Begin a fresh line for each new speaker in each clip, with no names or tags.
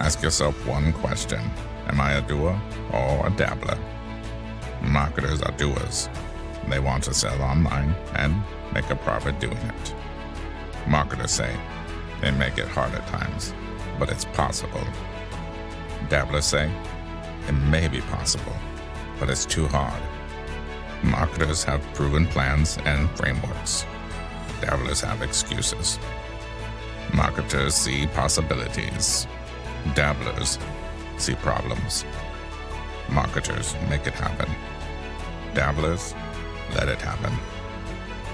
Ask yourself one question. Am I a doer or a dabbler? Marketers are doers. They want to sell online and make a profit doing it. Marketers say they make it hard at times, but it's possible. Dabblers say it may be possible, but it's too hard. Marketers have proven plans and frameworks. Dabblers have excuses. Marketers see possibilities. Dabblers see problems. Marketers make it happen. Dabblers let it happen.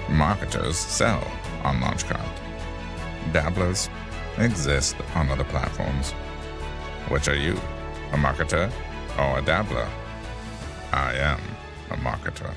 Marketers sell on Launchcart. Dabblers exist on other platforms. Which are you, a marketer or a dabbler? I am a marketer.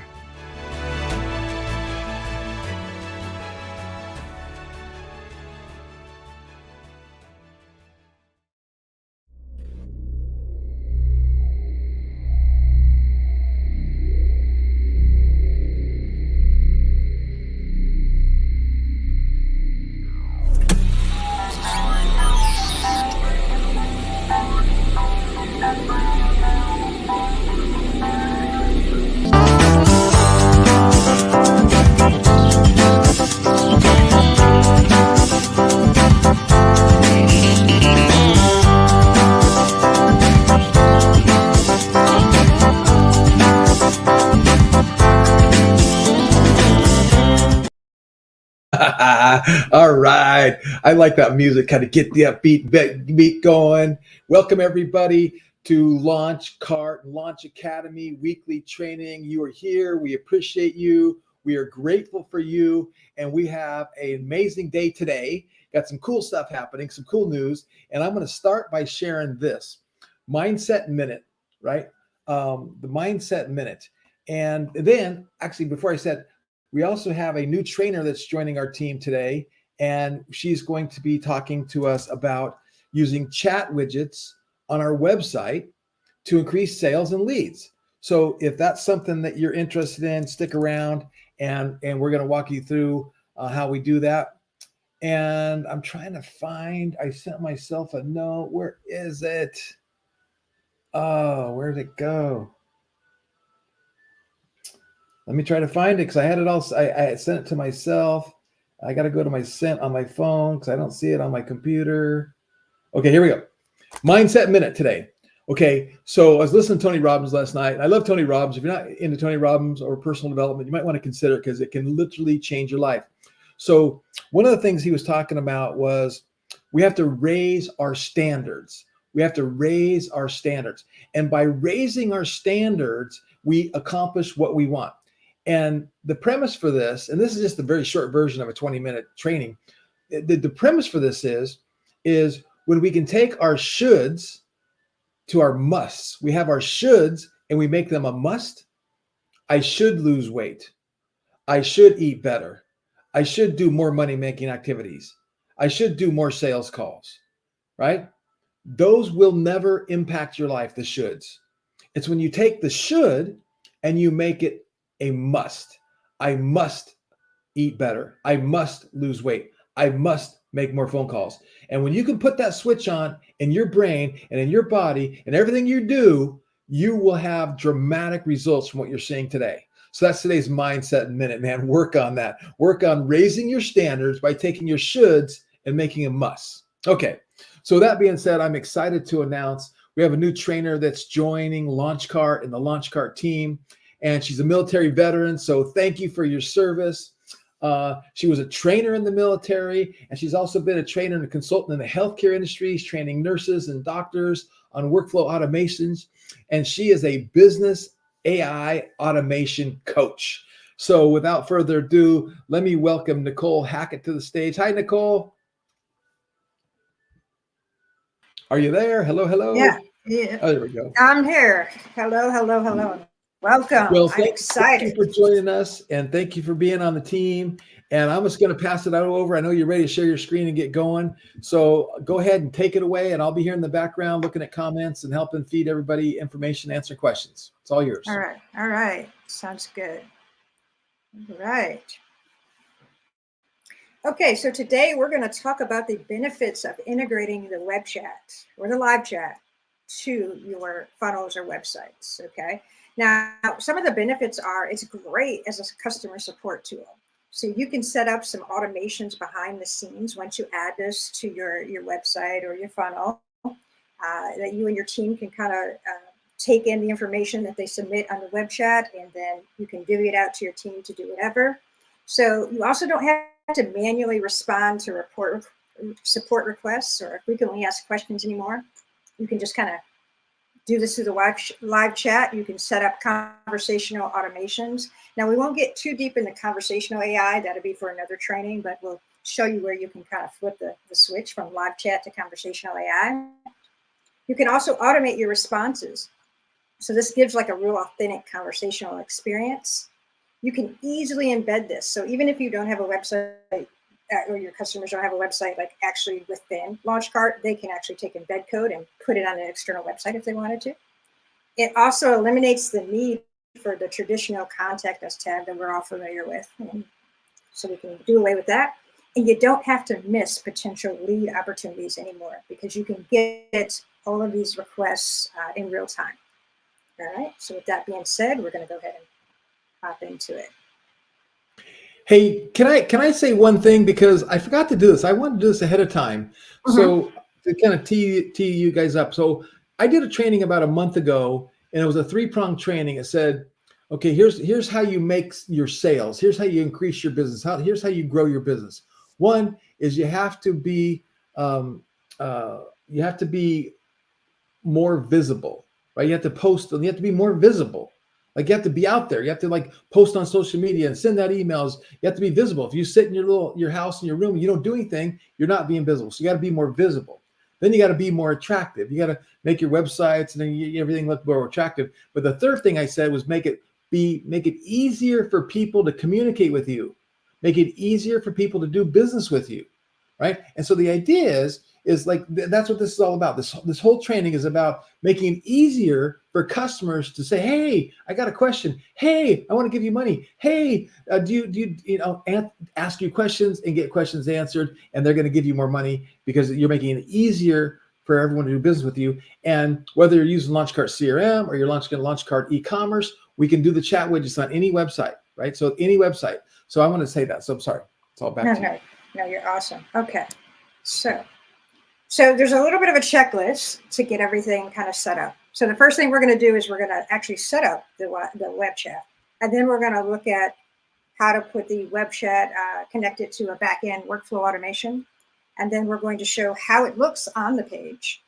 All right. I like that music, kind of get the upbeat beat going. Welcome everybody to Launch Cart, Launch Academy weekly training. You are here. We appreciate you. We are grateful for you. And we have an amazing day today. Got some cool stuff happening, some cool news. And I'm going to start by sharing this Mindset Minute, right? The Mindset Minute. And then actually, before I said, we also have a new trainer that's joining our team today, and she's going to be talking to us about using chat widgets on our website to increase sales and leads. So if that's something that you're interested in, stick around, and we're going to walk you through how we do that. And I'm trying to find, I sent myself a note. Where is it? Oh, where'd it go? Let me try to find it because I had it all. I sent it to myself. I got to go to my sent on my phone because I don't see it on my computer. Okay, here we go. Mindset Minute today. Okay, so I was listening to Tony Robbins last night. I love Tony Robbins. If you're not into Tony Robbins or personal development, you might want to consider it because it can literally change your life. So one of the things he was talking about was we have to raise our standards. We have to raise our standards. And by raising our standards, we accomplish what we want. And the premise for this, and this is just a very short version of a 20-minute training. The premise for this is when we can take our shoulds to our musts. We have our shoulds and we make them a must. I should lose weight. I should eat better. I should do more money-making activities. I should do more sales calls, right? Those will never impact your life, the shoulds. It's when you take the should and you make it a must. I must eat better. I must lose weight. I must make more phone calls. And when you can put that switch on in your brain and in your body and everything you do, you will have dramatic results from what you're seeing today. So that's today's Mindset Minute, man. Work on that. Work on raising your standards by taking your shoulds and making them musts. Okay. So that being said, I'm excited to announce we have a new trainer that's joining Launchcart and the Launchcart team. And she's a military veteran. So thank you for your service. She was a trainer in the military, and she's also been a trainer and a consultant in the healthcare industry, training nurses and doctors on workflow automations. And she is a business AI automation coach. So without further ado, let me welcome Nicole Hackett to the stage. Hi, Nicole. Are you there? Hello, hello.
Yeah.
Oh, there we go.
I'm here. Hello, hello, hello. Welcome.
Well,
I'm excited.
Thank you for joining us, and thank you for being on the team. And I'm just going to pass it over. I know you're ready to share your screen and get going. So go ahead and take it away, and I'll be here in the background looking at comments and helping feed everybody information, answer questions. It's all yours.
All right. All right. Sounds good. All right. Okay, so today we're going to talk about the benefits of integrating the web chat or the live chat to your funnels or websites. Okay, now some of the benefits are it's great as a customer support tool. So you can set up some automations behind the scenes once you add this to your website or your funnel, that you and your team can kind of take in the information that they submit on the web chat, and then you can divvy it out to your team to do whatever. So you also don't have to manually respond to support requests or frequently asked questions anymore. You can just kind of do this through the live chat. You can set up conversational automations. Now, we won't get too deep in the conversational AI. That'll be for another training, but we'll show you where you can kind of flip the switch from live chat to conversational AI. You can also automate your responses. So this gives like a real authentic conversational experience. You can easily embed this. So even if you don't have a website or your customers don't have a website like actually within LaunchCart, they can actually take embed code and put it on an external website if they wanted to. It also eliminates the need for the traditional contact us tab that we're all familiar with. So we can do away with that. And you don't have to miss potential lead opportunities anymore because you can get all of these requests in real time. All right, so with that being said, we're going to go ahead and hop into it.
Hey, can I say one thing, because I forgot to do this. I wanted to do this ahead of time. So to kind of tee you guys up. So I did a training about a month ago, and it was a 3-pronged training. It said, okay, here's how you make your sales. Here's how you increase your business. Here's how you grow your business. One is you have to be more visible, right? You have to post, and you have to be more visible. Like you have to be out there. You have to like post on social media and send out emails. You have to be visible. If you sit in your house in your room and you don't do anything, you're not being visible. So you got to be more visible. Then you got to be more attractive. You got to make your websites and then everything look more attractive. But the third thing I said was make it easier for people to communicate with you. Make it easier for people to do business with you, right? And so the idea is like that's what this is all about. This whole training is about making it easier for customers to say, "Hey, I got a question. Hey, I want to give you money. Hey, do you ask you questions and get questions answered, and they're going to give you more money because you're making it easier for everyone to do business with you." And whether you're using LaunchCart CRM or you're launching LaunchCart eCommerce, we can do the chat widgets on any website, right? So any website. So I want to say that. So I'm sorry. It's all back to you.
No, you're awesome. Okay, so there's a little bit of a checklist to get everything kind of set up. So the first thing we're going to do is we're going to actually set up the web chat. And then we're going to look at how to put the web chat connected to a back-end workflow automation. And then we're going to show how it looks on the page.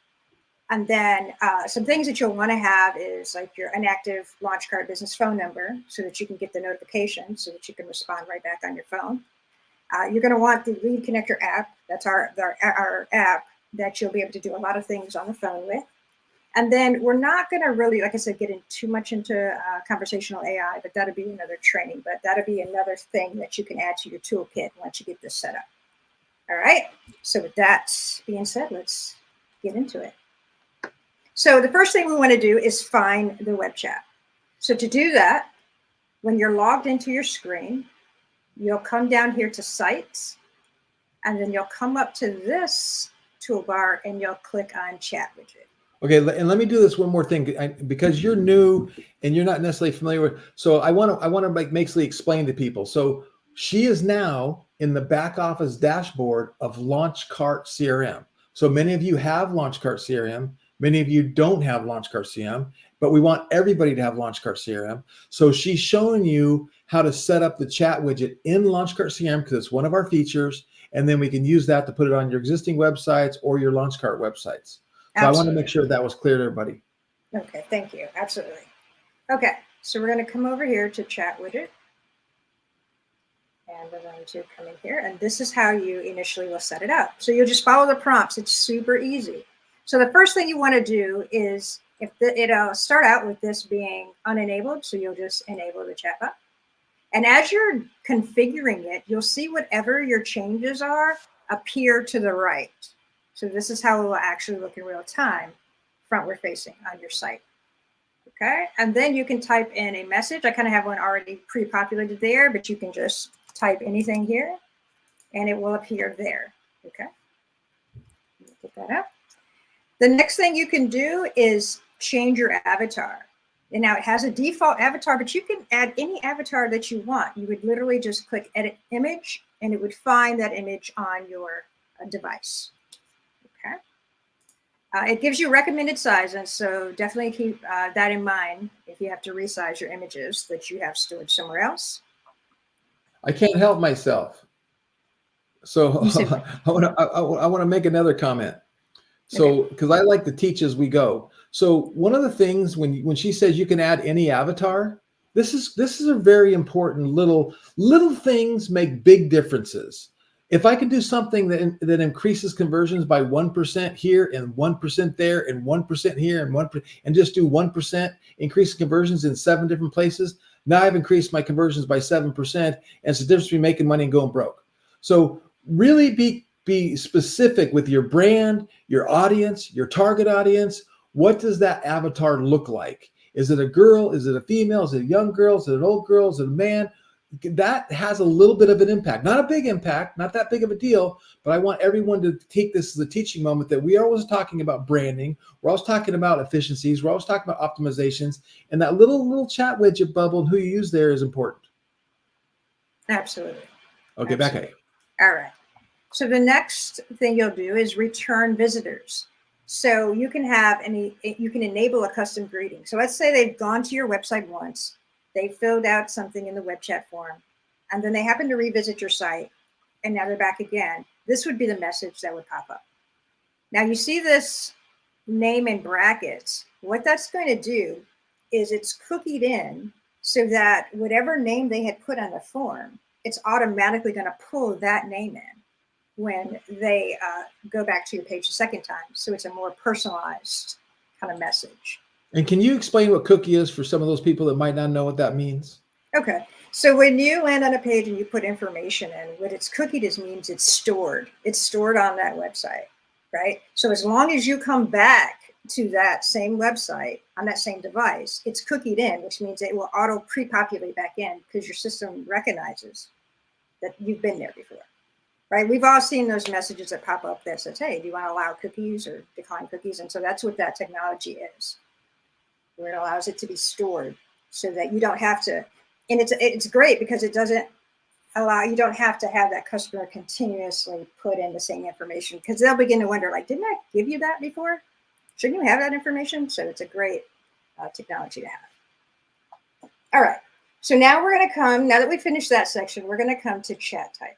And then some things that you'll want to have is like your inactive LaunchCart business phone number so that you can get the notification so that you can respond right back on your phone. You're going to want the Lead Connector app. That's our app that you'll be able to do a lot of things on the phone with. And then we're not going to really, like I said, get in too much into conversational AI, but that'll be another training. But that'll be another thing that you can add to your toolkit once you get this set up. All right. So with that being said, let's get into it. So the first thing we want to do is find the web chat. So to do that, when you're logged into your screen, you'll come down here to Sites, and then you'll come up to this toolbar and you'll click on Chat Widget.
Okay, and let me do this one more thing because you're new and you're not necessarily familiar with. So I want to like basically explain to people. So she is now in the back office dashboard of LaunchCart CRM. So many of you have LaunchCart CRM. Many of you don't have LaunchCart CRM, but we want everybody to have LaunchCart CRM. So she's showing you how to set up the chat widget in LaunchCart CRM because it's one of our features. And then we can use that to put it on your existing websites or your LaunchCart websites. So I want to make sure that was clear to everybody.
Okay, thank you. Absolutely. Okay, so we're going to come over here to chat widget. And we're going to come in here. And this is how you initially will set it up. So you'll just follow the prompts. It's super easy. So the first thing you want to do is it'll start out with this being unenabled. So you'll just enable the chatbot. And as you're configuring it, you'll see whatever your changes are appear to the right. So this is how it will actually look in real time, frontward facing on your site. Okay, and then you can type in a message. I kind of have one already pre-populated there, but you can just type anything here. and it will appear there. Okay, get that up. The next thing you can do is change your avatar. And now it has a default avatar, but you can add any avatar that you want. You would literally just click edit image, and it would find that image on your device. Okay. It gives you recommended sizes, so definitely keep that in mind if you have to resize your images that you have stored somewhere else.
I can't help myself. So I want to make another comment. So, because I like to teach as we go. So one of the things when she says you can add any avatar, this is a very important little things make big differences. If I can do something that increases conversions by 1% here and 1% there and 1% here and 1% and just do 1% increase conversions in 7 different places, now I've increased my conversions by 7%, and it's the difference between making money and going broke. So really be specific with your brand, your audience, your target audience. What does that avatar look like? Is it a girl? Is it a female? Is it a young girl? Is it an old girl? Is it a man? That has a little bit of an impact, not a big impact, not that big of a deal, but I want everyone to take this as a teaching moment that we are always talking about branding. We're always talking about efficiencies. We're always talking about optimizations, and that little chat widget bubble and who you use there is important.
Absolutely.
Okay,
Absolutely.
back at you.
All right. So the next thing you'll do is return visitors. So you can enable a custom greeting. So let's say they've gone to your website once, they filled out something in the web chat form, and then they happen to revisit your site, and now they're back again. This would be the message that would pop up. Now you see this name in brackets. What that's going to do is it's cookied in so that whatever name they had put on the form, it's automatically going to pull that name in when they go back to your page the second time. So it's a more personalized kind of message.
And can you explain what cookie is for some of those people that might not know what that means?
Okay. So when you land on a page and you put information in, what it's cookied is means it's stored. It's stored on that website, right? So as long as you come back to that same website on that same device, it's cookied in, which means it will auto pre-populate back in because your system recognizes that you've been there before. Right? We've all seen those messages that pop up that says, hey, do you want to allow cookies or decline cookies? And so that's what that technology is, where it allows it to be stored so that you don't have to. And it's great because it doesn't allow, you don't have to have that customer continuously put in the same information, because they'll begin to wonder, like, didn't I give you that before? Shouldn't you have that information? So it's a great technology to have. All right. So now we're going to come, now that we finished that section, we're going to come to chat type.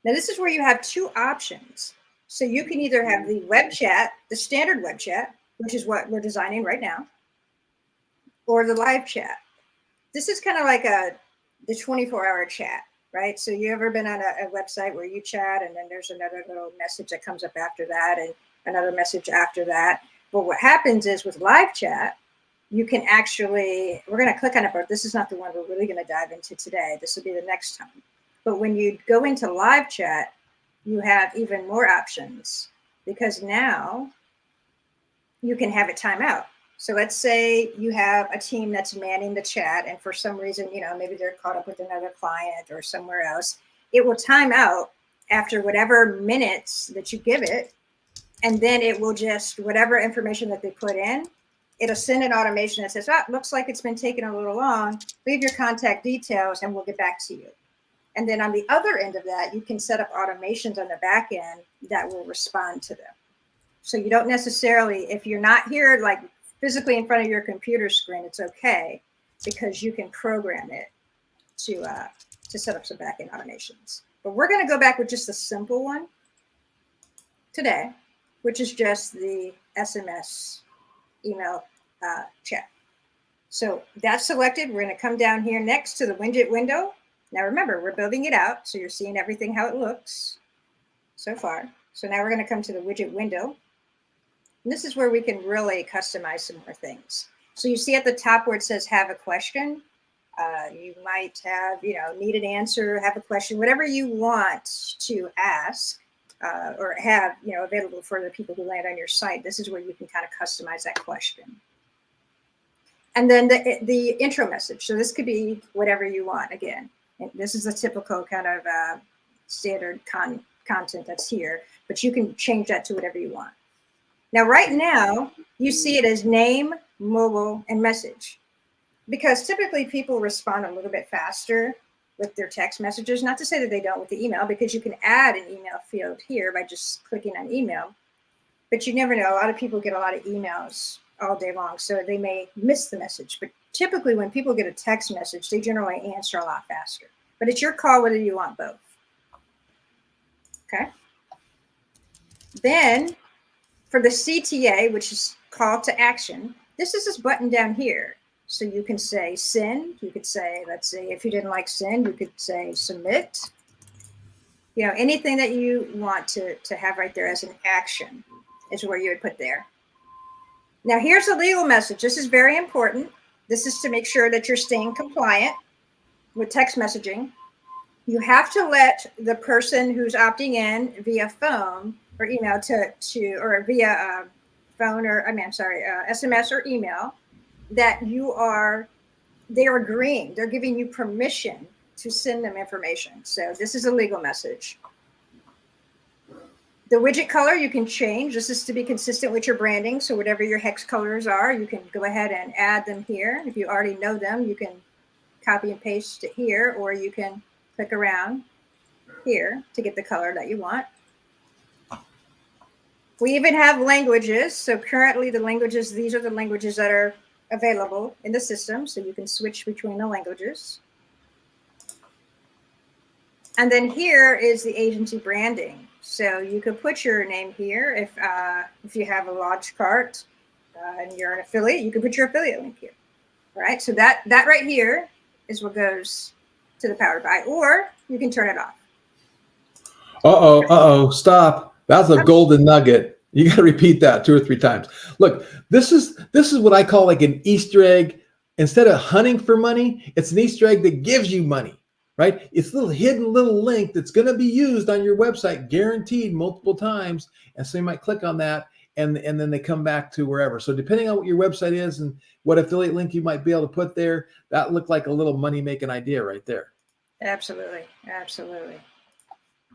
Now, this is where you have 2 options. So you can either have the web chat, the standard web chat, which is what we're designing right now, or the live chat. This is kind of like the 24-hour chat, right? So you ever been on a website where you chat and then there's another little message that comes up after that and another message after that. But what happens is with live chat, you can actually, we're going to click on it, but this is not the one we're really going to dive into today. This will be the next time. But when you go into live chat, you have even more options, because now you can have it time out. So let's say you have a team that's manning the chat, and for some reason, maybe they're caught up with another client or somewhere else. It will time out after whatever minutes that you give it, and then it will just, whatever information that they put in, it'll send an automation that says, looks like it's been taking a little long. Leave your contact details and we'll get back to you. And then on the other end of that, you can set up automations on the back end that will respond to them. So you don't necessarily, if you're not here like physically in front of your computer screen, it's okay, because you can program it to set up some back end automations. But we're going to go back with just the simple one today, which is just the SMS email chat. So that's selected. We're going to come down here next to the widget window. Now remember, we're building it out, so you're seeing everything how it looks so far. So now we're going to come to the widget window. And this is where we can really customize some more things. So you see at the top where it says have a question. You might have, need an answer, have a question, whatever you want to ask or have, available for the people who land on your site. This is where you can kind of customize that question. And then the intro message. So this could be whatever you want again. And this is a typical kind of standard content that's here, but you can change that to whatever you want. Now, right now, you see it as name, mobile, and message, because typically people respond a little bit faster with their text messages. Not to say that they don't with the email, because you can add an email field here by just clicking on email, but you never know. A lot of people get a lot of emails all day long, so they may miss the message. But typically when people get a text message, they generally answer a lot faster. But it's your call whether you want both. Okay. Then for the CTA, which is call to action, this is this button down here. So you can say send. You could say, let's say if you didn't like send, you could say submit. You know, anything that you want to have right there as an action is where you would put there. Now here's a legal message. This is very important. This is to make sure that you're staying compliant with text messaging. You have to let the person who's opting in via phone or email or via phone or SMS or email, that they're agreeing, they're giving you permission to send them information. So this is a legal message. The widget color you can change. This is to be consistent with your branding. So whatever your hex colors are, you can go ahead and add them here. If you already know them, you can copy and paste it here, or you can click around here to get the color that you want. We even have languages. So currently the languages, these are the languages that are available in the system. So you can switch between the languages. And then here is the agency branding. So you could put your name here. If you have a large cart and you're an affiliate, you can put your affiliate link here. All right. So that right here is what goes to the powered by, or you can turn it off.
Stop. That's a golden nugget. You got to repeat that 2 or 3 times. Look, this is what I call like an Easter egg. Instead of hunting for money, it's an Easter egg that gives you money. Right? It's a little hidden little link that's going to be used on your website, guaranteed multiple times. And so you might click on that and then they come back to wherever. So depending on what your website is and what affiliate link you might be able to put there, that looked like a little money making idea right there.
Absolutely. Absolutely.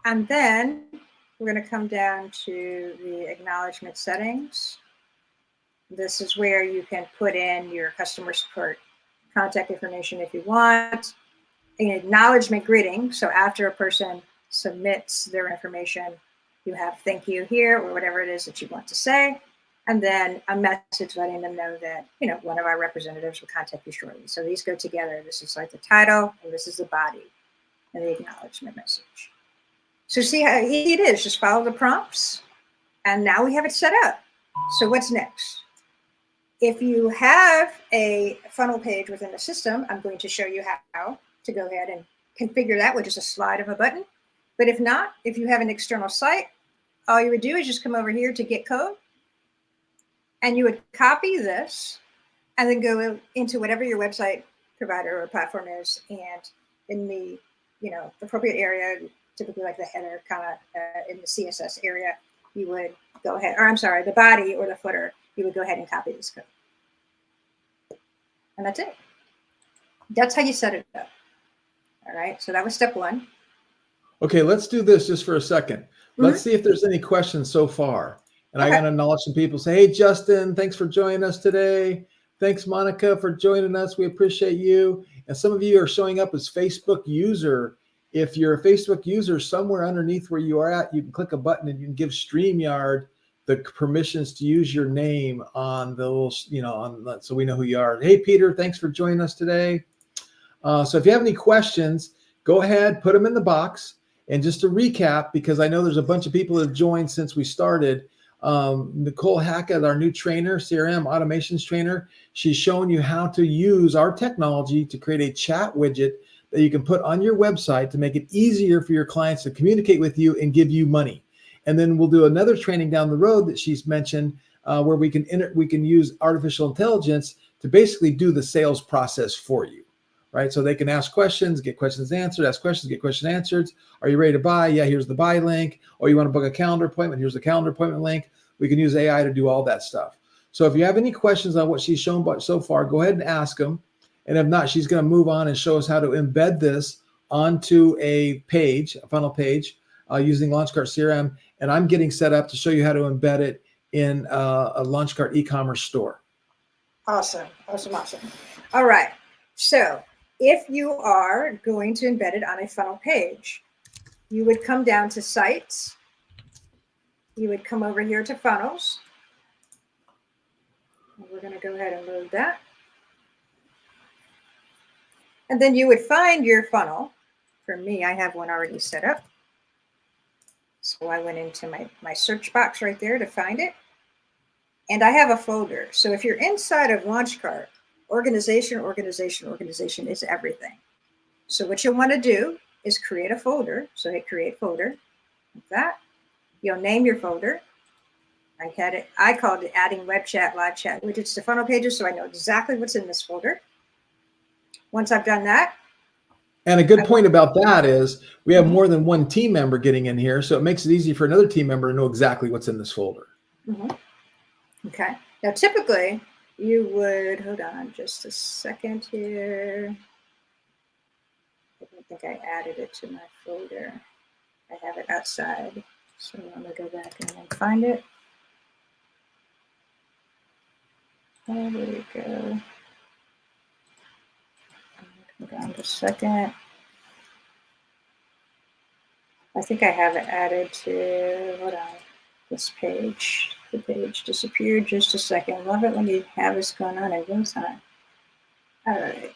And then we're going to come down to the acknowledgement settings. This is where you can put in your customer support contact information if you want. An acknowledgement greeting. So after a person submits their information, you have thank you here or whatever it is that you want to say. And then a message letting them know that, you know, one of our representatives will contact you shortly. So these go together. This is like the title and this is the body and the acknowledgement message. So see how easy it is. Just follow the prompts. And now we have it set up. So what's next? If you have a funnel page within the system, I'm going to show you how to go ahead and configure that with just a slide of a button. But if not, if you have an external site, all you would do is just come over here to get code and you would copy this and then go into whatever your website provider or platform is. And in the, appropriate area, typically like the header kind of in the CSS area, you would go ahead, the body or the footer, you would go ahead and copy this code. And that's it. That's how you set it up. All right, so that was step 1.
Okay, let's do this just for a second. Let's see if there's any questions so far. And I got to acknowledge some people. Say, hey, Justin, thanks for joining us today. Thanks, Monica, for joining us. We appreciate you. And some of you are showing up as Facebook user. If you're a Facebook user, somewhere underneath where you are at, you can click a button and you can give StreamYard the permissions to use your name on the little, so we know who you are. Hey, Peter, thanks for joining us today. So if you have any questions, go ahead, put them in the box. And just to recap, because I know there's a bunch of people that have joined since we started, Nicole Hackett, our new trainer, CRM automations trainer, she's showing you how to use our technology to create a chat widget that you can put on your website to make it easier for your clients to communicate with you and give you money. And then we'll do another training down the road that she's mentioned where we can use artificial intelligence to basically do the sales process for you. Right? So they can ask questions, get questions answered, ask questions, get questions answered. Are you ready to buy? Yeah, here's the buy link. Or you want to book a calendar appointment? Here's the calendar appointment link. We can use AI to do all that stuff. So if you have any questions on what she's shown so far, go ahead and ask them. And if not, she's going to move on and show us how to embed this onto a page, a funnel page, using LaunchCart CRM, and I'm getting set up to show you how to embed it in a LaunchCart e-commerce store.
Awesome, awesome, awesome. All right. So if you are going to embed it on a funnel page, you would come down to sites. You would come over here to funnels. We're going to go ahead and load that. And then you would find your funnel. For me, I have one already set up. So I went into my search box right there to find it. And I have a folder. So if you're inside of LaunchCart, organization is everything. So what you'll want to do is create a folder. So hit create folder. Like that. You'll name your folder. I called it adding web chat, live chat widgets to funnel pages, so I know exactly what's in this folder. Once I've done that.
And a good point about that is we have more than one team member getting in here, so it makes it easy for another team member to know exactly what's in this folder.
Okay. Now, typically, you would, hold on just a second here. I don't think I added it to my folder. I have it outside, so I'm going to go back and then find it. There we go. Hold on just a second. I think I have it added to, hold on, this page. The page disappeared just a second. Love it when you have this going on at one time. All right.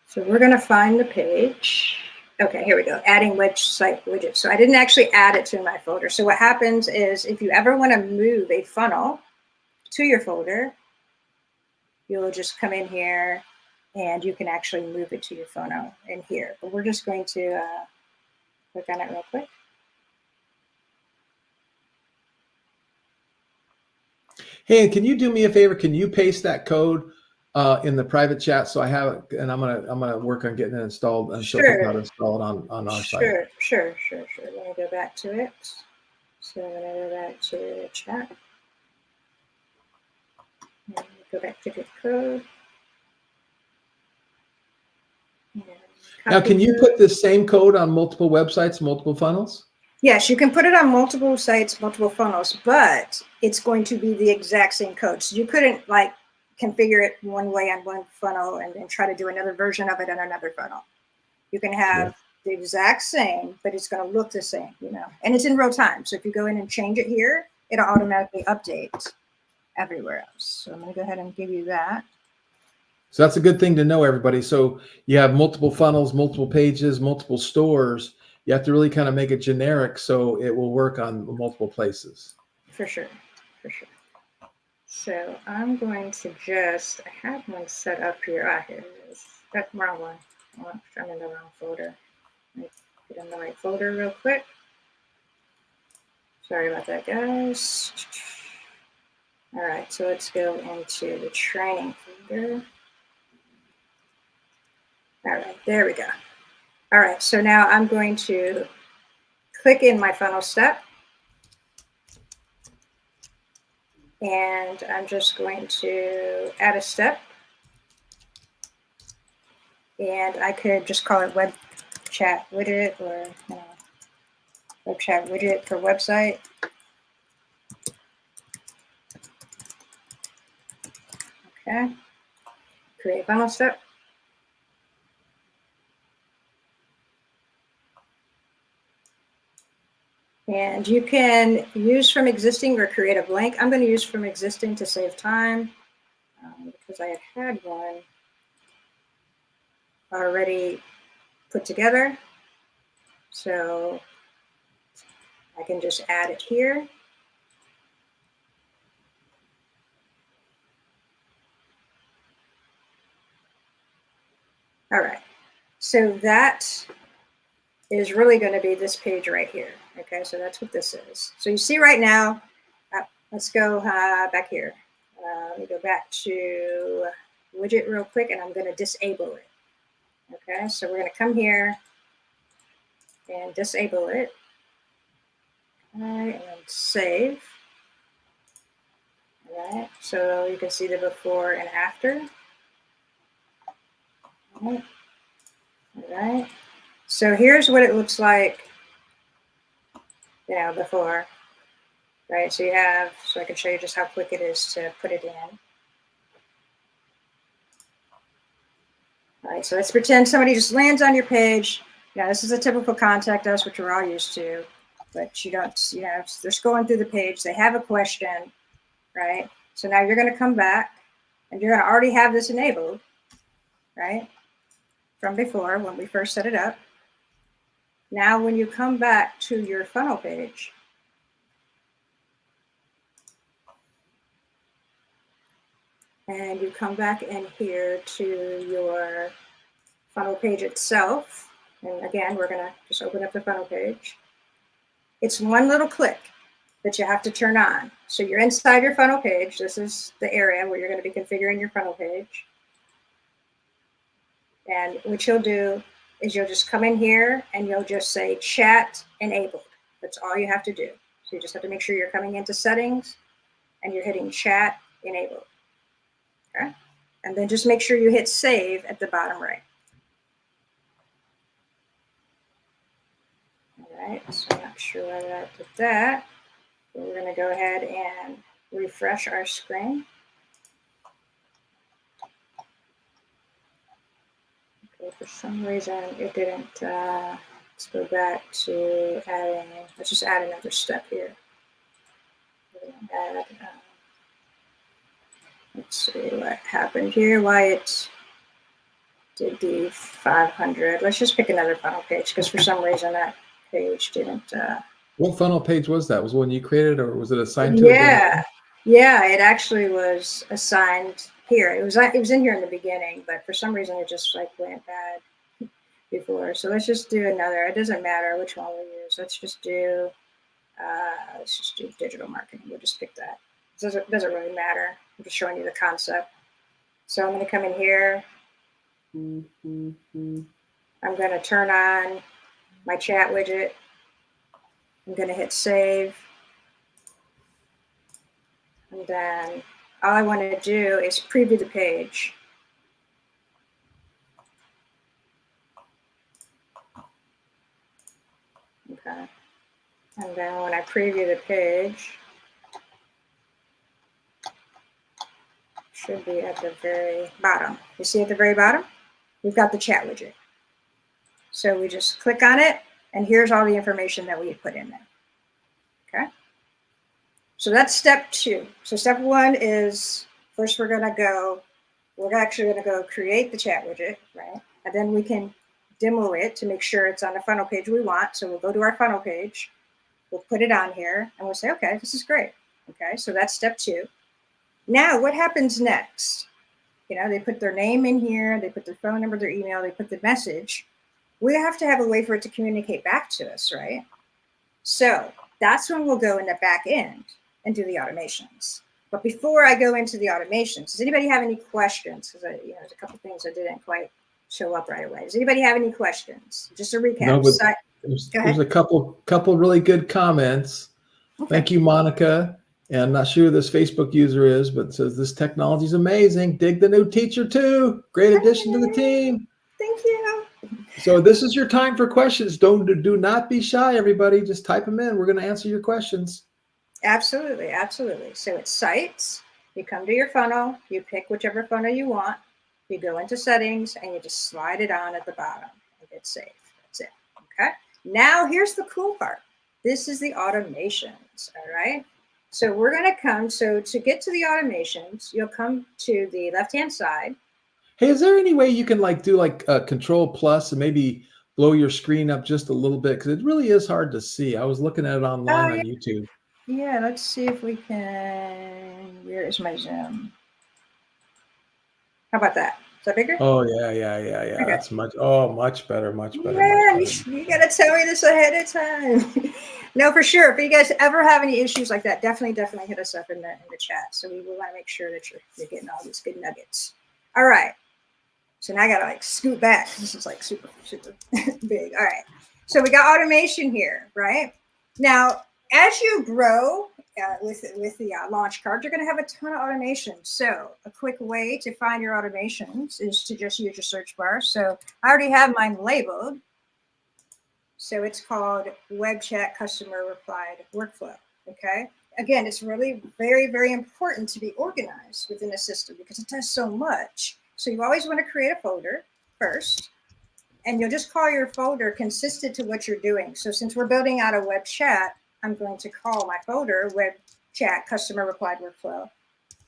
So we're going to find the page. Okay, here we go. Adding website widgets. So I didn't actually add it to my folder. So what happens is if you ever want to move a funnel to your folder, you'll just come in here and you can actually move it to your funnel in here. But we're just going to click on it real quick.
Hey, can you do me a favor? Can you paste that code in the private chat so I have it, and I'm gonna work on getting it installed and show people how to install it on our site.
Sure. Let me go back to it. So I'm gonna go back to chat. And go back to get code.
Now, can you put the same code on multiple websites, multiple funnels?
Yes, you can put it on multiple sites, multiple funnels, but it's going to be the exact same code. So you couldn't like configure it one way on one funnel and then try to do another version of it on another funnel. You can have the exact same, but it's going to look the same, you know, and it's in real time. So if you go in and change it here, it'll automatically update everywhere else. So I'm going to go ahead and give you that.
So that's a good thing to know, everybody. So you have multiple funnels, multiple pages, multiple stores. You have to really kind of make it generic so it will work on multiple places.
For sure. So I'm going to just, I have one set up here. Here it is. That's the wrong one. I'm in the wrong folder. Let me get in the right folder real quick. Sorry about that, guys. All right, so let's go into the training folder. All right, there we go. All right, so now I'm going to click in my funnel step. And I'm just going to add a step. And I could just call it web chat widget or web chat widget for website. Okay. Create funnel step. And you can use from existing or create a blank. I'm going to use from existing to save time because I had one already put together. So I can just add it here. All right, so that is really going to be this page right here. Okay, so that's what this is. So you see right now, let's go back here. Let me go back to widget real quick, and I'm going to disable it. Okay, so we're going to come here and disable it. Okay, and save. All right, so you can see the before and after. All right. All right. So here's what it looks like, before, right? So so I can show you just how quick it is to put it in. All right, so let's pretend somebody just lands on your page. Now, this is a typical contact us, which we're all used to, but you don't, they're scrolling through the page. They have a question, right? So now you're going to come back and you're going to already have this enabled, right? From before when we first set it up. Now, when you come back to your funnel page, and you come back in here to your funnel page itself. And again, we're going to just open up the funnel page. It's one little click that you have to turn on. So you're inside your funnel page. This is the area where you're going to be configuring your funnel page. And what you'll do is you'll just come in here and you'll just say chat enabled. That's all you have to do. So you just have to make sure you're coming into settings and you're hitting chat enabled. Okay. And then just make sure you hit save at the bottom right. All right, so I'm not sure why I did that. So we're going to go ahead and refresh our screen. Okay, for some reason it didn't. Let's go back to adding. Let's just add another step here. Add, let's see what happened here. Why it did the 500. Let's just pick another funnel page because for some reason that page didn't.
What funnel page was that? Was one you created, or was it assigned to?
Yeah, it actually was assigned here. It was in here in the beginning, but for some reason it just like went bad before. So let's just do another. It doesn't matter which one we use. Let's just do digital marketing. We'll just pick that. It doesn't really matter. I'm just showing you the concept. So I'm going to come in here. I'm going to turn on my chat widget. I'm going to hit save. And then all I want to do is preview the page. Okay. And then when I preview the page, should be at the very bottom. You see at the very bottom? We've got the chat widget. So we just click on it, and here's all the information that we put in there. Okay. So that's step 2. So step 1 is first we're actually going to go create the chat widget, right? And then we can demo it to make sure it's on the funnel page we want. So we'll go to our funnel page, we'll put it on here, and we'll say, okay, this is great. Okay, so that's step 2. Now, what happens next? They put their name in here, they put their phone number, their email, they put the message. We have to have a way for it to communicate back to us, right? So that's when we'll go in the back end and do the automations. But before I go into the automations, does anybody have any questions? Because there's a couple things that didn't quite show up right away. Does anybody have any questions? Just a recap.
No, but there's a couple really good comments. Okay. Thank you, Monica. And I'm not sure who this Facebook user is, but it says this technology is amazing. Dig the new teacher too. Great addition to the team.
Thank you.
So this is your time for questions. Do not be shy, everybody. Just type them in. We're going to answer your questions. Absolutely,
absolutely. So it's sites. You come to your funnel. You pick whichever funnel you want. You go into settings and you just slide it on at the bottom and hit save. That's it. Okay. Now here's the cool part. This is the automations. All right. So we're going to come. So to get to the automations, you'll come to the left-hand side.
Hey, is there any way you can do Control Plus and maybe blow your screen up just a little bit? Because it really is hard to see. I was looking at it online on YouTube.
Yeah, let's see if we can. Where is my Zoom? How about that? Is that bigger?
Oh, yeah. Okay. That's much better.
Yeah, you got to tell me this ahead of time. No, for sure. If you guys ever have any issues like that, definitely hit us up in the chat. So we want to make sure that you're getting all these good nuggets. All right. So now I got to scoot back. This is super, super big. All right. So we got automation here, right? Now, as you grow with the launch card, you're going to have a ton of automation. So a quick way to find your automations is to just use your search bar. So I already have mine labeled. So it's called web chat customer replied workflow. Okay. Again, it's really very, very important to be organized within a system because it does so much. So you always want to create a folder first, and you'll just call your folder consistent to what you're doing. So since we're building out a web chat, I'm going to call my folder web chat customer replied workflow.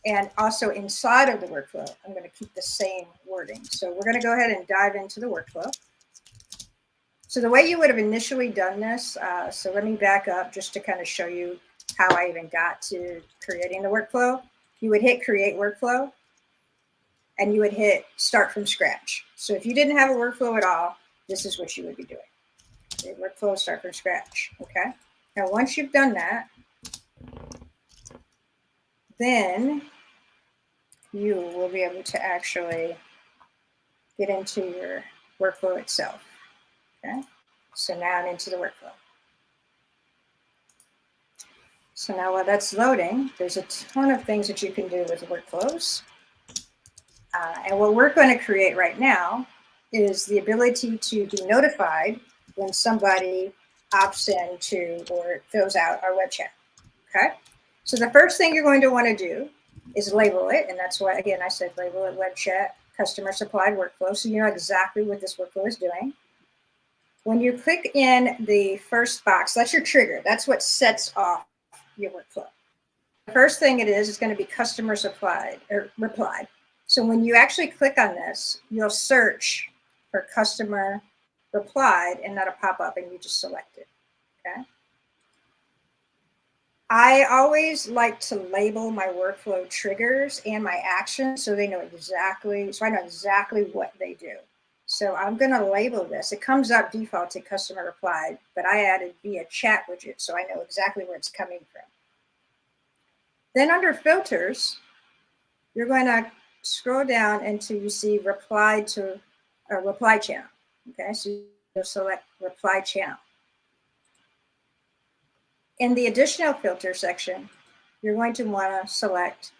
And also inside of the workflow, I'm going to keep the same wording. So we're going to go ahead and dive into the workflow. So the way you would have initially done this, so let me back up just to kind of show you how I even got to creating the workflow. You would hit create workflow and you would hit start from scratch. So if you didn't have a workflow at all, this is what you would be doing. Create workflow, start from scratch, okay? Now, once you've done that, then you will be able to actually get into your workflow itself, okay? So now I'm into the workflow. So now while that's loading, there's a ton of things that you can do with workflows. And what we're going to create right now is the ability to be notified when somebody opts in to or fills out our web chat, okay? So the first thing you're going to want to do is label it. And that's why, again, I said label it web chat customer supplied workflow. So you know exactly what this workflow is doing. When you click in the first box, that's your trigger. That's what sets off your workflow. The first thing it is going to be customer supplied or replied. So when you actually click on this, you'll search for customer replied and that'll pop up and you just select it, okay? I always like to label my workflow triggers and my actions so they know exactly, so I know exactly what they do. So I'm going to label this. It comes up default to customer replied, but I added via chat widget so I know exactly where it's coming from. Then under filters, you're going to scroll down until you see reply to a reply channel. Okay, so you'll select reply channel. In the additional filter section, you're going to want to select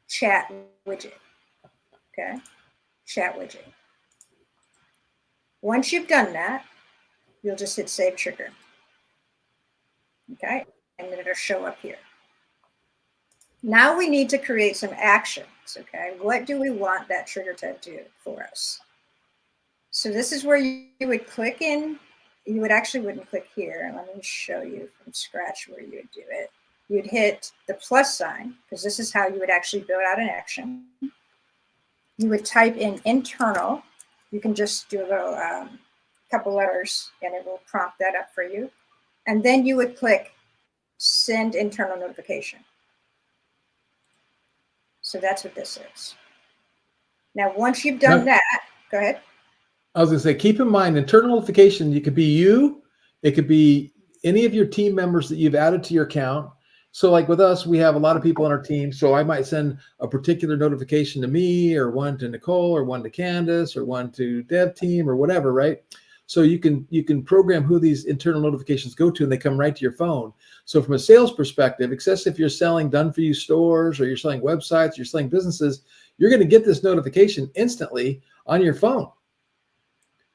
chat widget. Okay, chat widget. Once you've done that, you'll just hit save trigger. Okay, and then it'll show up here. Now we need to create some actions, okay? What do we want that trigger to do for us? So this is where you would click in. You would actually wouldn't click here. Let me show you from scratch where you would do it. You'd hit the plus sign, because this is how you would actually build out an action. You would type in internal. You can just do a little couple letters, and it will prompt that up for you. And then you would click send internal notification. So that's what this is. Now, once you've done that, go ahead.
I was going to say, keep in mind, internal notification, it could be you, it could be any of your team members that you've added to your account. So like with us, we have a lot of people on our team. So I might send a particular notification to me or one to Nicole or one to Candace or one to dev team or whatever, right? So you can program who these internal notifications go to and they come right to your phone. So from a sales perspective, especially if you're selling done-for-you stores or you're selling websites, you're selling businesses, you're going to get this notification instantly on your phone.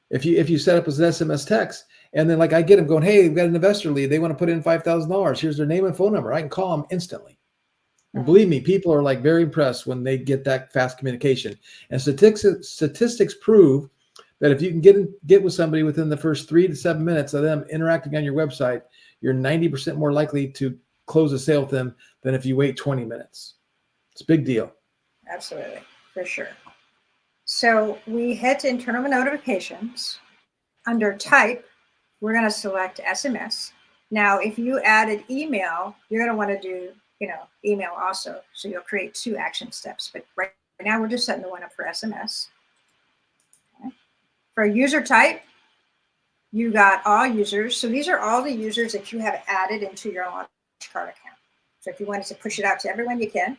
If you set up as an SMS text, and then like I get them going, hey, we've got an investor lead. They want to put in $5,000. Here's their name and phone number. I can call them instantly. And believe me, people are like very impressed when they get that fast communication. And statistics prove that if you can get with somebody within the first 3 to 7 minutes of them interacting on your website, you're 90% more likely to close a sale with them than if you wait 20 minutes. It's a big deal.
Absolutely, for sure. So we head to internal notifications. Under type, we're going to select SMS. Now, if you added email, you're going to want to do, email also. So you'll create 2 action steps. But right now, we're just setting the one up for SMS. Okay. For user type, you got all users. So these are all the users that you have added into your launch card account. So if you wanted to push it out to everyone, you can.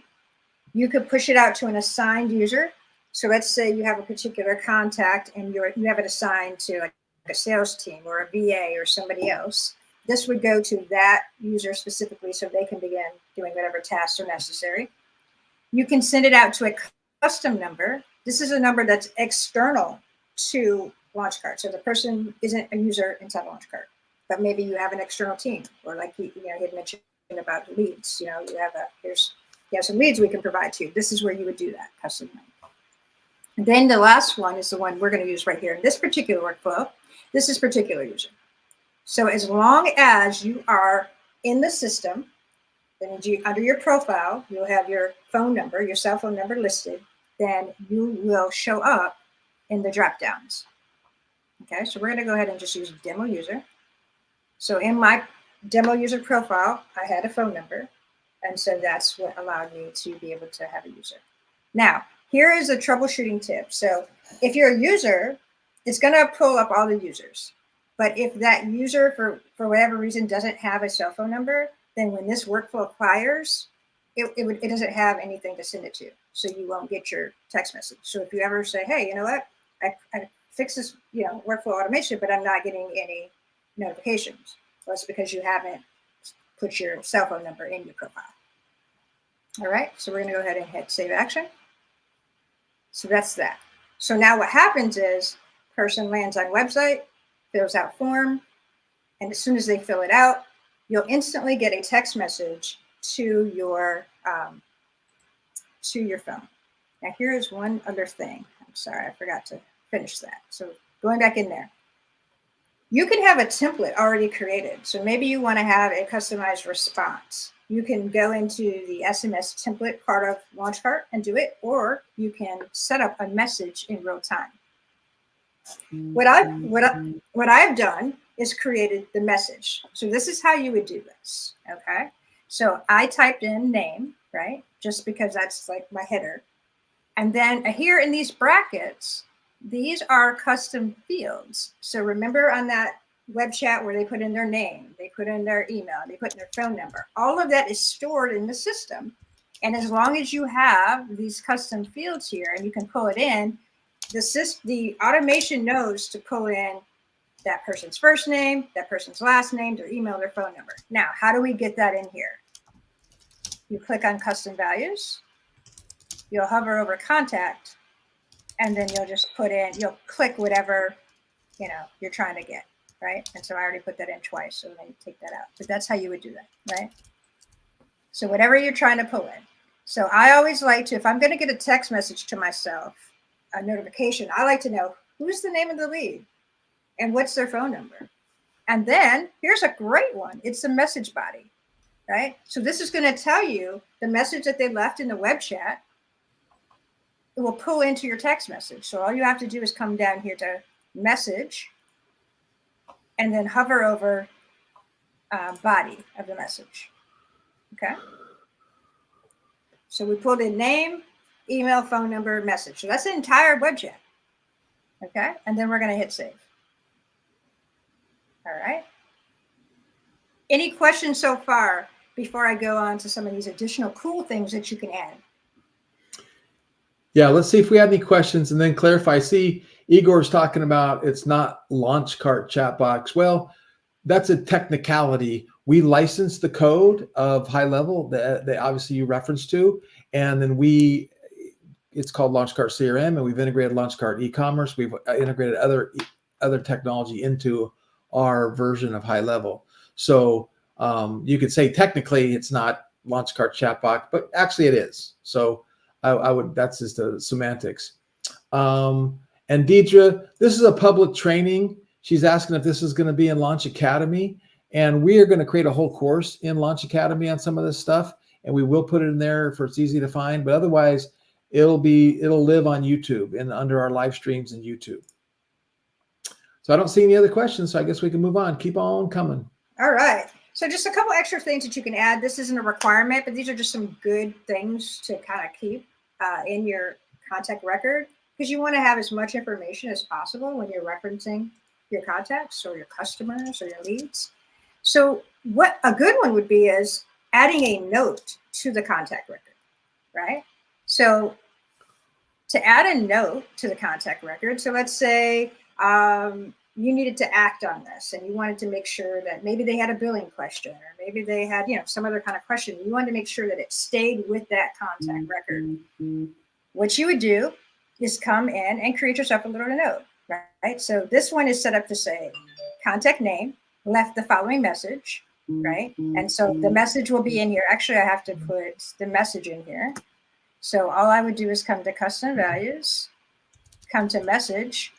You could push it out to an assigned user. So let's say you have a particular contact and you have it assigned to like a sales team or a VA or somebody else. This would go to that user specifically so they can begin doing whatever tasks are necessary. You can send it out to a custom number. This is a number that's external to Launchcart. So the person isn't a user inside Launchcart, but maybe you have an external team, or like he had mentioned about leads. You have some leads we can provide to you. This is where you would do that custom number. And then the last one is the one we're going to use right here in this particular workflow. This is particular user. So as long as you are in the system, then under your profile, you'll have your phone number, your cell phone number listed, then you will show up in the drop downs. Okay, so we're going to go ahead and just use demo user. So in my demo user profile, I had a phone number, and so that's what allowed me to be able to have a user. Now, here is a troubleshooting tip. So if you're a user, it's going to pull up all the users. But if that user, for whatever reason, doesn't have a cell phone number, then when this workflow fires, it doesn't have anything to send it to. So you won't get your text message. So if you ever say, hey, you know what, I fixed this workflow automation, but I'm not getting any notifications. Well, it's because you haven't put your cell phone number in your profile. All right, so we're going to go ahead and hit save action. So that's that. So now what happens is person lands on website, fills out form, and as soon as they fill it out, you'll instantly get a text message to your phone. Now here's one other thing. I'm sorry, I forgot to finish that. So going back in there, you can have a template already created. So maybe you want to have a customized response. You can go into the SMS template part of Launchcart and do it, or you can set up a message in real time. What I've done is created the message. So this is how you would do this, okay? So I typed in name, right? Just because that's like my header. And then here in these brackets, these are custom fields. So remember on that web chat where they put in their name, they put in their email, they put in their phone number. All of that is stored in the system. And as long as you have these custom fields here and you can pull it in, the automation knows to pull in that person's first name, that person's last name, their email, their phone number. Now, how do we get that in here? You click on custom values, you'll hover over contact, and then you'll just you'll click whatever, you're trying to get, right? And so I already put that in twice, so then you take that out. But that's how you would do that, right? So whatever you're trying to pull in. So I always like to, if I'm going to get a text message to myself, a notification, I like to know who's the name of the lead and what's their phone number. And then here's a great one. It's the message body, right? So this is going to tell you the message that they left in the web chat. It will pull into your text message. So all you have to do is come down here to message and then hover over body of the message. Okay. So we pulled in name, email, phone number, message. So that's the entire web chat. Okay. And then we're going to hit save. All right. Any questions so far before I go on to some of these additional cool things that you can add?
Yeah, let's see if we have any questions and then clarify. See, Igor's talking about it's not Launchcart chat box. Well, that's a technicality. We license the code of high level that obviously you referenced to, and then it's called Launchcart CRM, and we've integrated Launchcart eCommerce. We've integrated other technology into our version of high level. So you could say technically it's not Launchcart chatbot, but actually it is. So I would, that's just the semantics. And Deidre, this is a public training. She's asking if this is going to be in Launch Academy, and we are going to create a whole course in Launch Academy on some of this stuff, and we will put it in there for it's easy to find, but otherwise it'll live on YouTube and under our live streams in YouTube. So I don't see any other questions, so I guess we can move on. Keep on coming.
All right. So just a couple extra things that you can add. This isn't a requirement, but these are just some good things to kind of keep in your contact record, because you want to have as much information as possible when you're referencing your contacts or your customers or your leads. So what a good one would be is adding a note to the contact record, right? So to add a note to the contact record, so let's say you needed to act on this, and you wanted to make sure that maybe they had a billing question, or maybe they had, some other kind of question. You wanted to make sure that it stayed with that contact record. What you would do is come in and create yourself a little note, right? So this one is set up to say contact name, left the following message, right? And so the message will be in here. Actually, I have to put the message in here. So all I would do is come to custom values, come to message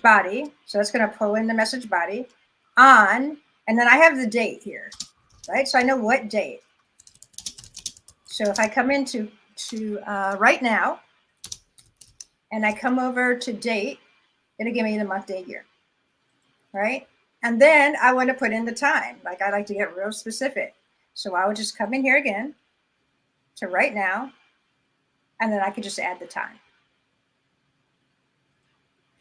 body. So that's going to pull in the message body on, and then I have the date here, right? So I know what date. So if I come into right now, and I come over to date, it'll give me the month, day, year, right? And then I want to put in the time. Like, I like to get real specific. So I would just come in here again to right now, and then I could just add the time.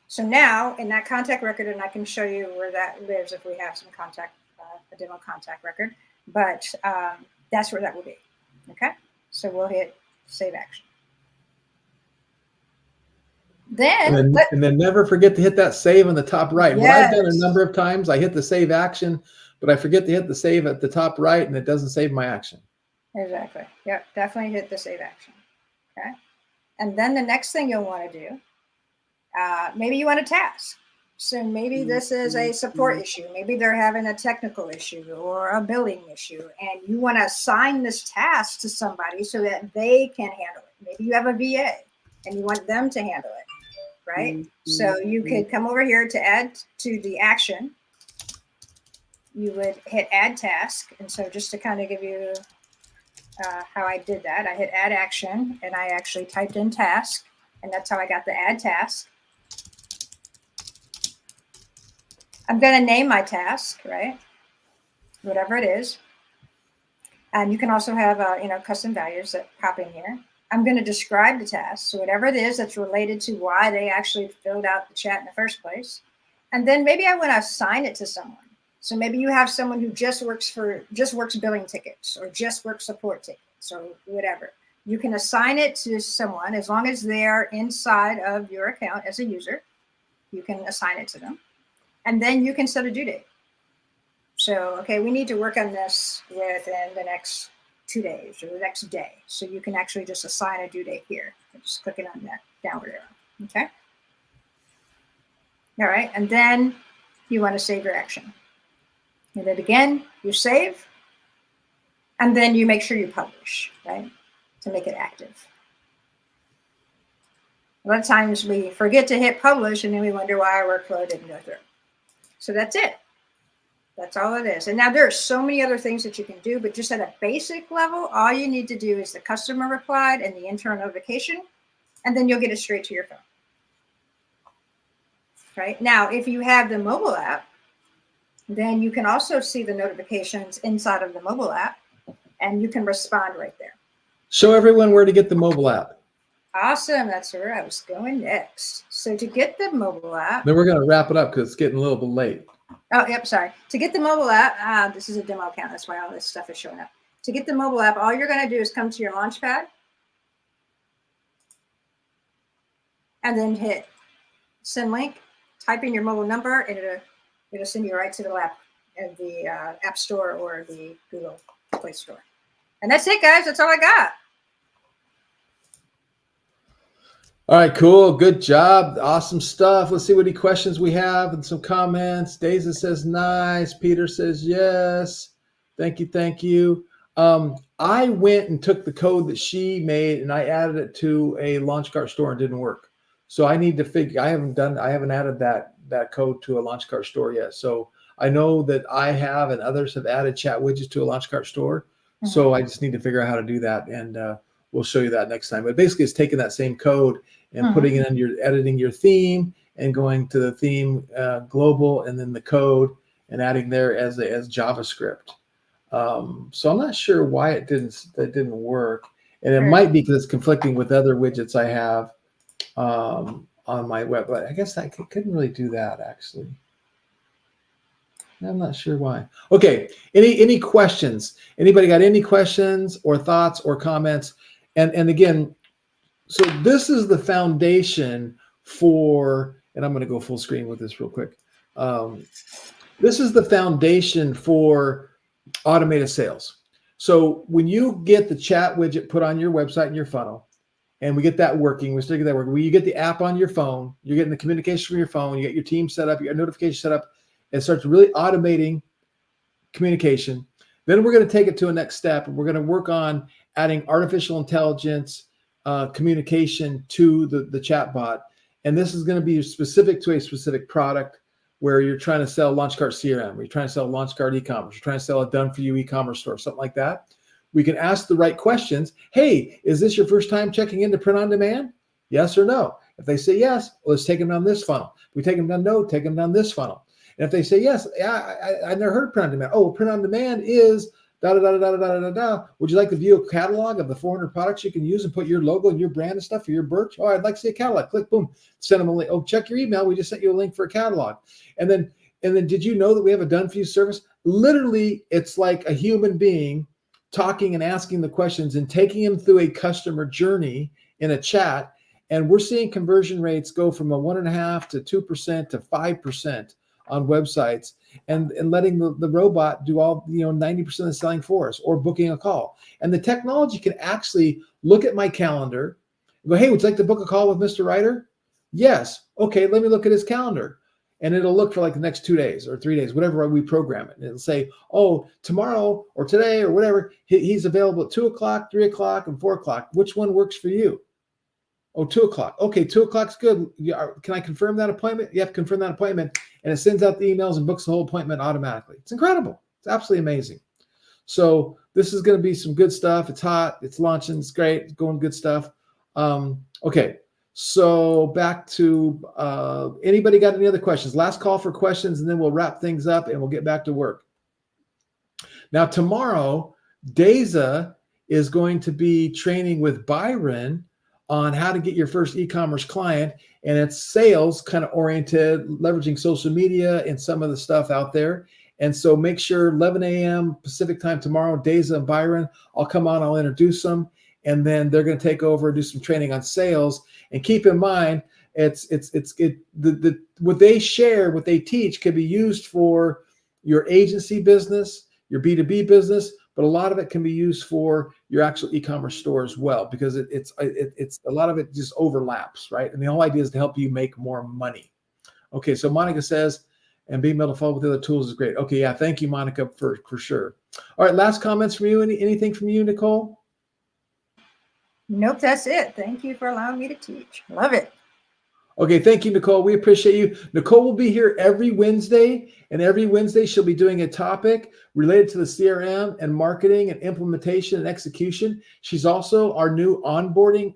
So now in that contact record, and I can show you where that lives if we have some contact, a demo contact record, but that's where that will be, okay? So we'll hit save action.
And then never forget to hit that save on the top right.
Yes.
What I've done a number of times, I hit the save action, but I forget to hit the save at the top right, and it doesn't save my action.
Exactly. Yep. Definitely hit the save action. Okay. And then the next thing you'll want to do, maybe you want a task. So maybe this is a support issue. Maybe they're having a technical issue or a billing issue, and you want to assign this task to somebody so that they can handle it. Maybe you have a VA and you want them to handle it, right? So you could come over here to add to the action. You would hit add task. And so just to kind of give you how I did that, I hit add action, and I actually typed in task, and that's how I got the add task. I'm going to name my task, right? Whatever it is. And you can also have, custom values that pop in here. I'm going to describe the task. So whatever it is that's related to why they actually filled out the chat in the first place. And then maybe I want to assign it to someone. So maybe you have someone who just works billing tickets, or just works support tickets, or whatever. You can assign it to someone as long as they're inside of your account as a user. You can assign it to them. And then you can set a due date. So, okay, we need to work on this within the next 2 days or the next day. So you can actually just assign a due date here. Just clicking on that downward arrow, okay? All right, and then you want to save your action. And then again, you save, and then you make sure you publish, right? To make it active. A lot of times we forget to hit publish, and then we wonder why our workflow didn't go through. So that's it. That's all it is. And now there are so many other things that you can do, but just at a basic level, all you need to do is the customer replied and the internal notification, and then you'll get it straight to your phone. Right? Now, if you have the mobile app, then you can also see the notifications inside of the mobile app, and you can respond right there.
Show everyone where to get the mobile app.
Awesome. That's where I was going next. So to get the mobile app.
Then we're going to wrap it up because it's getting a little bit late.
Oh, yep. Sorry. To get the mobile app, this is a demo account. That's why all this stuff is showing up. To get the mobile app, all you're going to do is come to your Launchpad and then hit send link, type in your mobile number, and it'll send you right to the App Store or the Google Play Store. And that's it, guys. That's all I got.
All right, cool. Good job. Awesome stuff. Let's see what questions we have and some comments. Daisy says nice. Peter says yes. Thank you. Thank you. I went and took the code that she made and I added it to a LaunchCart store and didn't work. So I need to figure, I haven't added that code to a LaunchCart store yet. So I know that I have and others have added chat widgets to a LaunchCart store. Mm-hmm. So I just need to figure out how to do that. And we'll show you that next time. But basically it's taking that same code and putting it in editing your theme and going to the theme global and then the code and adding there as JavaScript. So I'm not sure why that didn't work. And it might be because it's conflicting with other widgets I have on my web. But I guess I couldn't really do that actually. I'm not sure why. Okay. Any questions? Anybody got any questions or thoughts or comments? And again, so this is the foundation for, and I'm going to go full screen with this real quick. This is the foundation for automated sales. So when you get the chat widget put on your website and your funnel, and we get that working, we still get that working. When you get the app on your phone, you're getting the communication from your phone, you get your team set up, you got notification set up, and starts really automating communication. Then we're going to take it to a next step, and we're going to work on adding artificial intelligence communication to the chat bot. And this is going to be specific to a specific product, where you're trying to sell LaunchCart CRM, or you're trying to sell LaunchCart eCommerce, you're trying to sell a done-for-you eCommerce store, something like that. We can ask the right questions. Hey, is this your first time checking into print on demand? Yes or no? If they say yes, let's take them down this funnel. If we take them down no, take them down this funnel. And if they say yes, I never heard print on demand. Oh, print on demand is da da da da da da da da. Would you like to view a catalog of the 400 products you can use and put your logo and your brand and stuff for your birch? Oh, I'd like to see a catalog. Click, boom, send them a link. Oh, check your email. We just sent you a link for a catalog. And then did you know that we have a done for you service? Literally, it's like a human being talking and asking the questions and taking them through a customer journey in a chat. And we're seeing conversion rates go from a 1.5% to 2% to 5% on websites, and letting the robot do all 90% of the selling for us, or booking a call. And the technology can actually look at my calendar and go, hey, would you like to book a call with Mr. Ryder? Yes. Okay, let me look at his calendar. And it'll look for like the next 2 days or 3 days, whatever we program it. And it'll say, oh, tomorrow or today or whatever, he's available at 2 o'clock, 3 o'clock, and 4 o'clock. Which one works for you? Oh, 2 o'clock. Okay, 2 o'clock's good. Can I confirm that appointment? You have to confirm that appointment. And it sends out the emails and books the whole appointment automatically. It's incredible. It's absolutely amazing. So this is going to be some good stuff. It's hot. It's launching. It's great. It's going good stuff. Okay. So back to anybody got any other questions? Last call for questions, and then we'll wrap things up and we'll get back to work. Now, tomorrow, Deza is going to be training with Byron on how to get your first e-commerce client, and it's sales kind of oriented, leveraging social media and some of the stuff out there. And so make sure 11 a.m. Pacific time tomorrow, Deza and Byron, I'll come on, I'll introduce them, and then they're going to take over and do some training on sales. And keep in mind, what they share, what they teach, can be used for your agency business, your B2B business, but a lot of it can be used for your actual e-commerce store as well, because it's a lot of it just overlaps, right? And the whole idea is to help you make more money. Okay, so Monica says, and being able to follow with the other tools is great. Okay, yeah, thank you, Monica, for sure. All right, last comments from you. Anything from you, Nicole?
Nope, that's it. Thank you for allowing me to teach. Love it.
Okay, thank you, Nicole. We appreciate you. Nicole will be here every Wednesday, and every Wednesday she'll be doing a topic related to the CRM and marketing and implementation and execution. She's also our new onboarding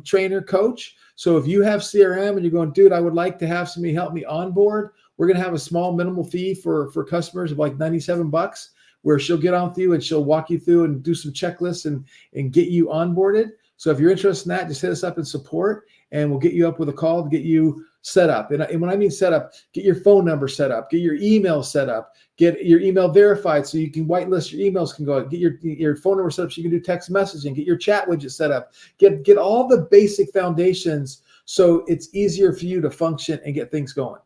trainer coach. So if you have CRM and you're going, dude, I would like to have somebody help me onboard, we're going to have a small minimal fee for customers of like $97, where she'll get on with you and she'll walk you through and do some checklists and get you onboarded. So if you're interested in that, just hit us up in support, and we'll get you up with a call to get you set up. And when I mean set up, get your phone number set up, get your email set up, get your email verified so you can whitelist your emails can go out, get your phone number set up so you can do text messaging, get your chat widget set up, get all the basic foundations so it's easier for you to function and get things going.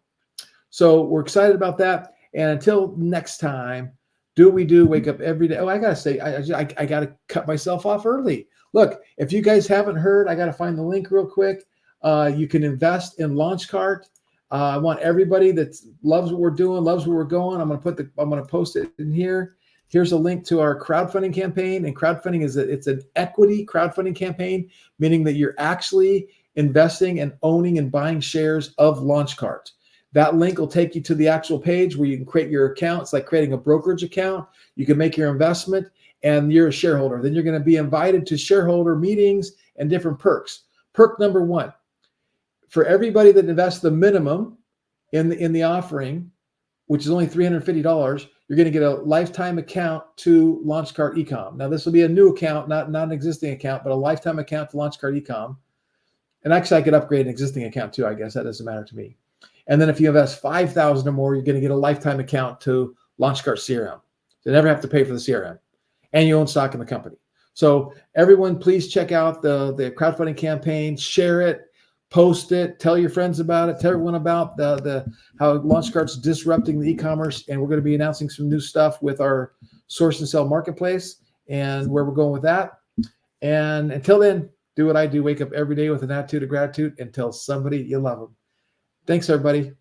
So we're excited about that. And until next time, do what we do, wake up every day. Oh, I got to say, I got to cut myself off early. Look, if you guys haven't heard, I got to find the link real quick. You can invest in LaunchCart. I want everybody that loves what we're doing, loves where we're going. I'm going to post it in here. Here's a link to our crowdfunding campaign. And crowdfunding it's an equity crowdfunding campaign, meaning that you're actually investing and owning and buying shares of LaunchCart. That link will take you to the actual page where you can create your account. It's like creating a brokerage account. You can make your investment, and you're a shareholder. Then you're going to be invited to shareholder meetings and different perks. Perk number 1, for everybody that invests the minimum in the offering, which is only $350, you're going to get a lifetime account to LaunchCart eCom. Now, this will be a new account, not an existing account, but a lifetime account to LaunchCart eCom. And actually, I could upgrade an existing account too, I guess. That doesn't matter to me. And then if you invest $5,000 or more, you're going to get a lifetime account to LaunchCart CRM. You never have to pay for the CRM, and you own stock in the company. So everyone, please check out the crowdfunding campaign, share it, post it, tell your friends about it, tell everyone about the how LaunchCart's disrupting the e-commerce, and we're going to be announcing some new stuff with our source and sell marketplace and where we're going with that. And until then, do what I do, wake up every day with an attitude of gratitude and tell somebody you love them. Thanks, everybody.